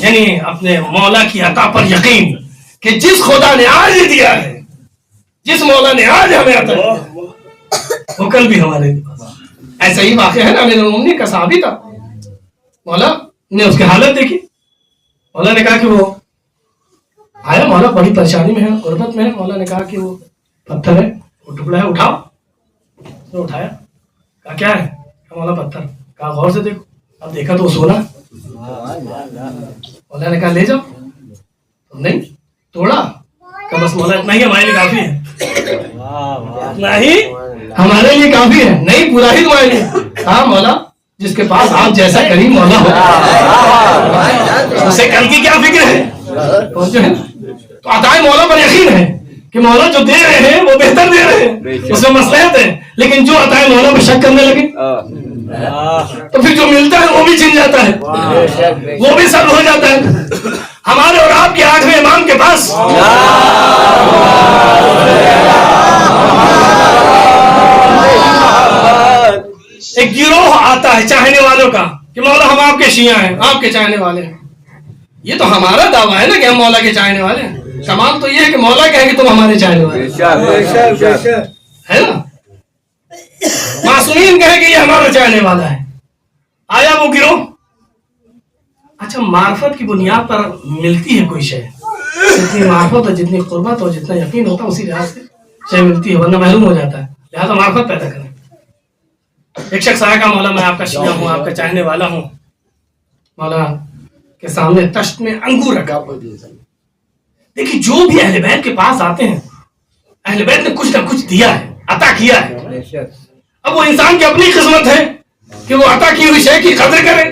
یعنی اپنے مولا کی عطا پر یقین کہ جس خدا نے آج دیا ہے, جس مولا نے آج ہمیں عطا کیا وہ کل بھی ہمارے پاس. ایسا ہی واقعہ ہے نا, امیر المومنین کا صحابی تھا, مولا نے اس کی حالت دیکھی, مولا نے کہا کہ وہ آیا, مولا بڑی پریشانی میں ہے, غربت میں ہے. مولا نے کہا کہ وہ پتھر ہے, وہ ٹکڑا ہے, اٹھاؤ. اس نے اٹھایا, کہا کیا ہے؟ کہا مولا پتھر. کہا غور سے دیکھو. اب دیکھا تو وہ سونا. مولا نے کہا لے جاؤ. نہیں, توڑا. کہا بس مولا اتنا ہی ہمارے لیے کافی ہے, اتنا ہی ہمارے لیے کافی ہے, نہیں پورا ہی تمہارے لیے. ہاں مولا, جس کے پاس آپ جیسا کریم مولا ہو اسے کل کی کیا فکر ہے. تو عطائے مولا پر یقین ہے کہ مولا جو دے رہے ہیں وہ بہتر دے رہے ہیں, اس میں مصلحت ہے. لیکن جو عطائے مولا پر شک کرنے لگے تو پھر جو ملتا ہے وہ بھی چھن جاتا ہے, وہ بھی سب ہو جاتا ہے. ہمارے اور آپ کے 8ویں امام کے پاس ایک گروہ آتا ہے چاہنے والوں کا کہ مولا ہم آپ کے شیعہ ہیں, آپ کے چاہنے والے ہیں. یہ تو ہمارا دعویٰ ہے نا کہ ہم مولا کے چاہنے والے ہیں. کمال تو یہ ہے کہ مولا کہے کہ تم ہمارے چاہنے والے ہے نا. معصومین کہے کہ یہ ہمارا چاہنے والا ہے. آیا وہ گروہ. اچھا, معرفت کی بنیاد پر ملتی ہے کوئی شے, جتنی معرفت اور جتنی قربت اور جتنا یقین ہوتا ہے اسی لحاظ سے شے ملتی ہے, ورنہ محروم ہو جاتا ہے. لہٰذا معرفت پیدا کریں. ایک شخص آیا کہا مولا میں آپ کا شیعہ ہوں, آپ کا چاہنے والا ہوں. مولا کے سامنے تشت میں انگور رکھا. دیکھیے جو بھی اہل بیت کے پاس آتے ہیں اہل بیت نے کچھ نہ کچھ دیا ہے, عطا کیا ہے. اب وہ انسان کی اپنی قسمت ہے کہ وہ عطا کی ہوئی شے کی قدر کرے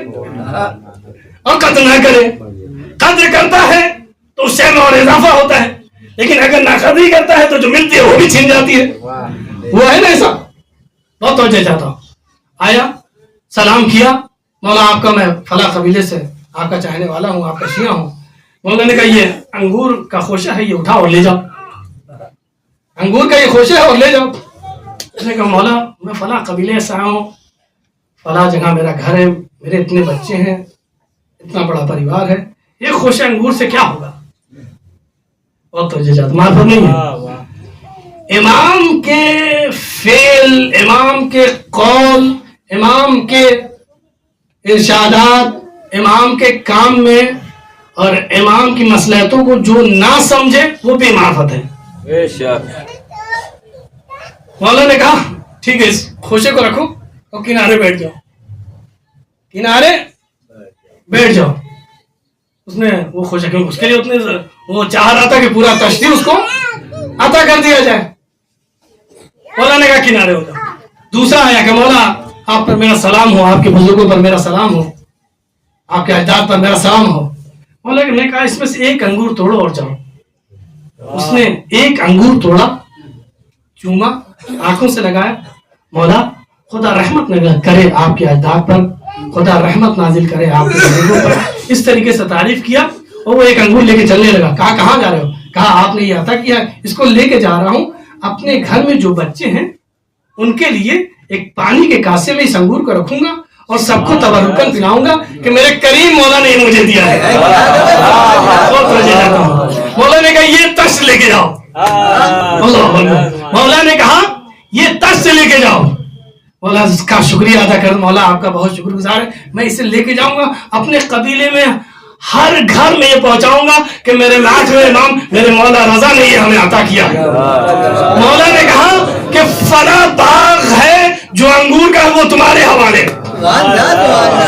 اور قدر نہ کرے. قدر کرتا ہے تو اس شے میں اور اضافہ ہوتا ہے, لیکن اگر نہ قدری کرتا ہے تو جو ملتی ہے وہ بھی چھن جاتی ہے. وہ ہے نا ایسا. بہت توجہ چاہتا ہوں. آیا, سلام کیا, مولا آپ کا میں فلاں قبیلے سے آپ کا چاہنے والا ہوں, آپ کا شیعہ ہوں. مولا نے کہا یہ انگور کا خوشہ ہے, یہ اٹھاؤ اور لے جاؤ. انگور کا یہ خوشہ ہے اور لے جاؤ. اس نے کہا مولا میں فلاں قبیلے سے آیا ہوں, فلاں جگہ میرا گھر ہے, میرے اتنے بچے ہیں, اتنا بڑا پریوار ہے, یہ خوشہ انگور سے کیا ہوگا. بہت توجہ چاہتا, معرفت نہیں ہے. امام کے فعل, امام کے قول, امام کے ارشادات, امام کے کام میں اور امام کی مصلحتوں کو جو نہ سمجھے وہ بھی معرفت ہے. مولا نے کہا ٹھیک ہے, اس خوشے کو رکھو اور کنارے بیٹھ جاؤ, کنارے بیٹھ جاؤ. اس نے وہ خوشے, کیوں اس کے لیے اتنے وہ چاہ رہا تھا کہ پورا تشتی اس کو عطا کر دیا جائے. مولا نے کہا کنارے ہو جاؤ. دوسرا آیا کہ مولا آپ پر میرا سلام ہو, آپ کے بزرگوں پر میرا سلام ہو, آپ کے اجداد پر میرا سلام ہو. مولا نے کہا اس میں سے ایک انگور توڑو اور جاؤ. اس نے ایک انگور توڑا, چوما, آنکھوں سے لگایا. مولا خدا رحمت کرے آپ کے اجداد پر, خدا رحمت نازل کرے آپ کے بزرگوں پر. اس طریقے سے تعریف کیا اور وہ ایک انگور لے کے چلنے لگا. کہا کہاں جا رہے ہو؟ کہا آپ نے یہ عطا کیا, اس کو لے کے جا رہا ہوں اپنے گھر میں جو بچے ہیں ان کے لیے ایک پانی کے کاسے میں اس انگور کو رکھوں گا اور سب کو تبرکن پلاؤں گا کہ میرے کریم مولا نے یہ مجھے دیا ہے. مولا نے کہا یہ تشت لے کے جاؤ. مولا نے کہا یہ تشت لے کے جاؤ. مولا اس کا شکریہ ادا کر, مولا آپ کا بہت شکر گزار ہے, میں اسے لے کے جاؤں گا اپنے قبیلے میں, ہر گھر میں یہ پہنچاؤں گا کہ میرے آٹھویں امام میرے مولا رضا نے یہ ہمیں عطا کیا. مولا نے کہا کہ فلاں باغ ہے جو انگور کا وہ تمہارے حوالے.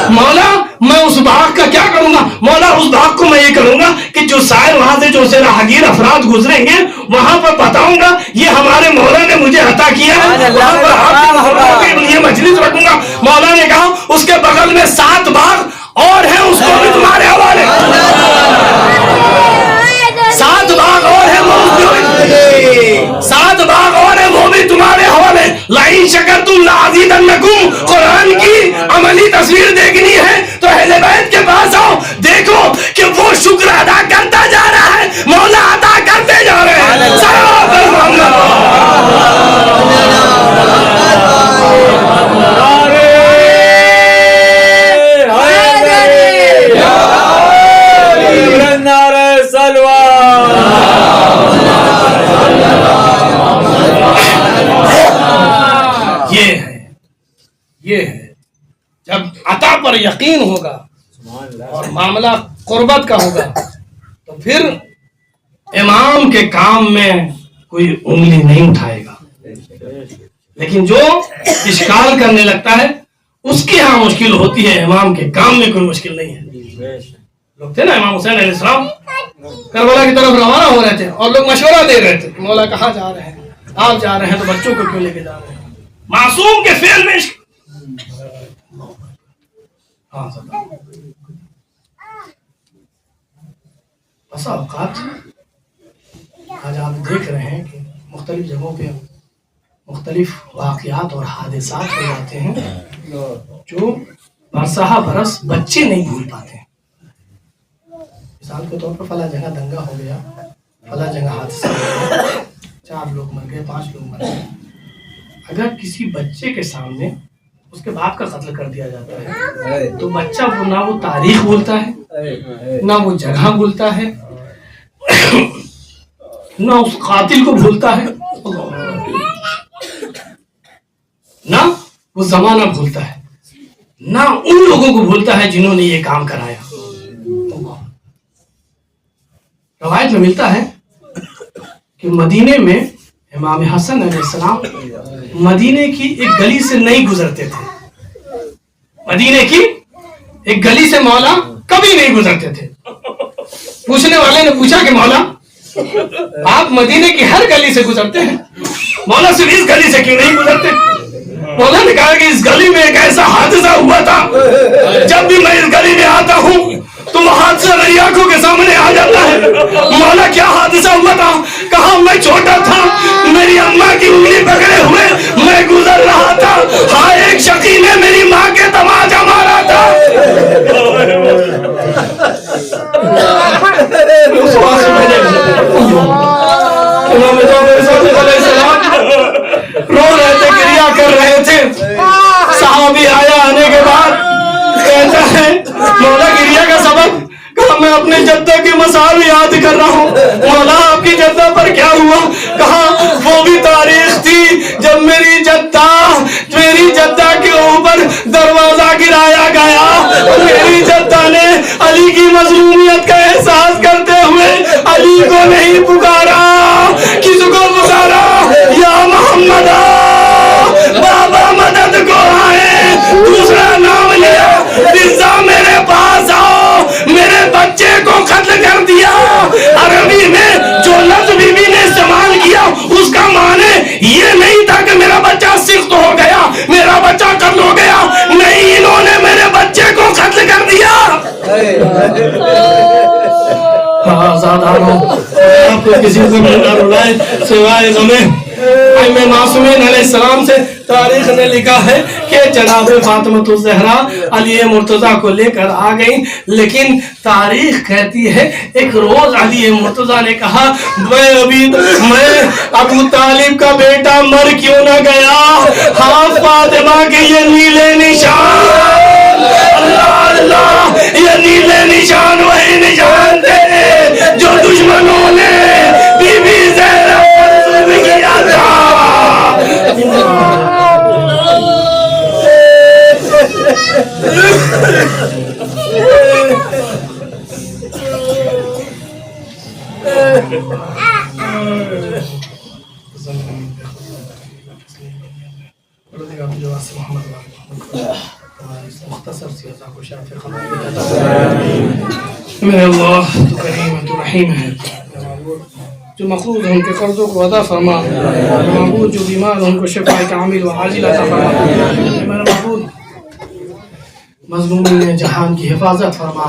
مولا میں اس باغ کا کیا کروں گا؟ مولا اس باغ کو میں یہ کروں گا کہ جو سائر وہاں سے جو راہگیر افراد گزریں گے وہاں پر بتاؤں گا یہ ہمارے مولا نے مجھے عطا کیا ہے, وہاں پر آپ کے لیے مجلس رکھوں گا. مولا نے کہا اس کے بغل میں 7 باغ اور ہیں, اس کو بھی تمہارے حوالے. 7 باغ اور ہیں, 7 باغ اور ہیں, وہ بھی تمہارے حوالے. لئن شکرتم لازیدنکم, قرآن کی عملی تصویر دیکھنی ہے تو اہل بیت کے پاس آؤ, دیکھو کہ وہ شکر ادا کرتا جا رہا ہے, مولا عطا کرتے جا رہے ہیں. صلوات یہ ہے جب عطا پر یقین ہوگا اور معاملہ قربت کا ہوگا تو پھر امام کے کام میں کوئی انگلی نہیں اٹھائے گا. لیکن جو اشکال کرنے لگتا ہے اس کی ہاں مشکل ہوتی ہے, امام کے کام میں کوئی مشکل نہیں ہے. لوگ تھے نا امام حسین علیہ السلام کربلا کی طرف روانہ ہو رہے تھے اور لوگ مشورہ دے رہے تھے کہ مولا کہاں جا رہے ہیں, آپ جا رہے ہیں تو بچوں کو کیوں لے کے جا رہے ہیں؟ معصوم کے فعل میں بسا اوقات آج آپ دیکھ رہے ہیں کہ مختلف جگہوں پہ مختلف واقعات اور حادثات ہو جاتے ہیں جو برسہ برس بچے نہیں بھول پاتے. مثال کے طور پر فلاں جگہ دنگا ہو گیا, فلاں جگہ حادثہ ہو گیا, 4 لوگ مر گئے, 5 لوگ مر گئے. اگر کسی بچے کے سامنے اس کے باپ کا قتل کر دیا جاتا ہے تو بچہ نہ وہ تاریخ بولتا ہے, نہ وہ جگہ بولتا ہے, نہ اس قاتل کو بھولتا ہے, نہ وہ زمانہ بھولتا ہے, نہ ان لوگوں کو بھولتا ہے جنہوں نے یہ کام کرایا. روایت میں ملتا ہے کہ مدینے میں امام حسن علیہ السلام مدینے کی ایک گلی سے نہیں گزرتے تھے. مدینے کی ایک گلی سے مولا کبھی نہیں گزرتے تھے. پوچھنے والے نے پوچھا کہ مولا آپ مدینے کی ہر گلی سے گزرتے ہیں, مولا صرف اس گلی سے کیوں نہیں گزرتے؟ مولا نے کہا کہ اس گلی میں ایک ایسا حادثہ ہوا تھا, جب بھی میں اس گلی میں آتا ہوں تو وہ حادثہ میری آنکھوں کے سامنے آ جاتا ہے. مولا کیا حادثہ ہوا تھا؟ کہا میں چھوٹا تھا, میری اماں کی انگلی پکڑے ہوئے میں گزر رہا تھا, ہاں ایک شقی نے میری ماں کے تماچا مارا تھا. رو رہے تھے, گریا کر رہے تھے. صحابی آیا, آنے کے بعد کہتا ہے مولا گریا کا سبب؟ کہا میں اپنے جدہ کی مسائل یاد کر رہا ہوں. مولا آپ کی جدہ پر کیا ہوا؟ کہا وہ بھی تاریخ تھی جب میری جدہ کے اوپر دروازہ گرایا گیا, میری جدہ نے علی کی مظلومیت کا احساس کرتے ہوئے علی کو نہیں پکارا, کس کو پکارا؟ یا محمد بابا مدد کو آئے. دوسرا نام لیا, رضا میرے پاس آؤ, میرے بچے کو قتل کر دیا. عربی کوئی کسی کو نہ رلائے سوائے غمیں امام معصومین علیہ السلام سے تاریخ نے لکھا ہے کہ جناب فاطمہ الزہرا علی مرتضیٰ کو لے کر آ گئیں، لیکن تاریخ کہتی ہے ایک روز علی مرتضیٰ نے کہا میں ابو طالب کا بیٹا مر کیوں نہ گیا، ہاں فاطمہ کے یہ نیلے نشان، اللہ اللہ، یہ نیلے نشان وہی نشان تھے جو دشمنوں نے بی بی زینب پر ظلم کیا تھا۔ مختصر سی عطا کو شافی میرے اللہ تو کریم ہے، تو رحیم ہے، جو مقروض ہیں ان کے قرضوں کو ادا فرما، معبود جو بیمار ہیں ان کو شفاء کامل و عاجل عطا فرما، میرا معبود مظلومین جہان کی حفاظت فرما،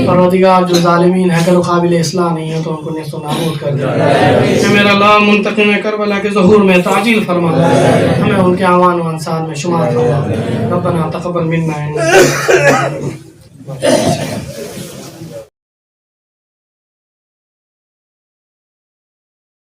پروردگار جو ظالمین ہے اگر قابل اصلاح نہیں ہے تو ان کو نیست و نابود کر دے، میرا اللہ منتقم کربلا کے ظہور میں تعجیل فرما، ہمیں ان کے اعوان و انصار میں شمار فرما، ربنا تقبل منا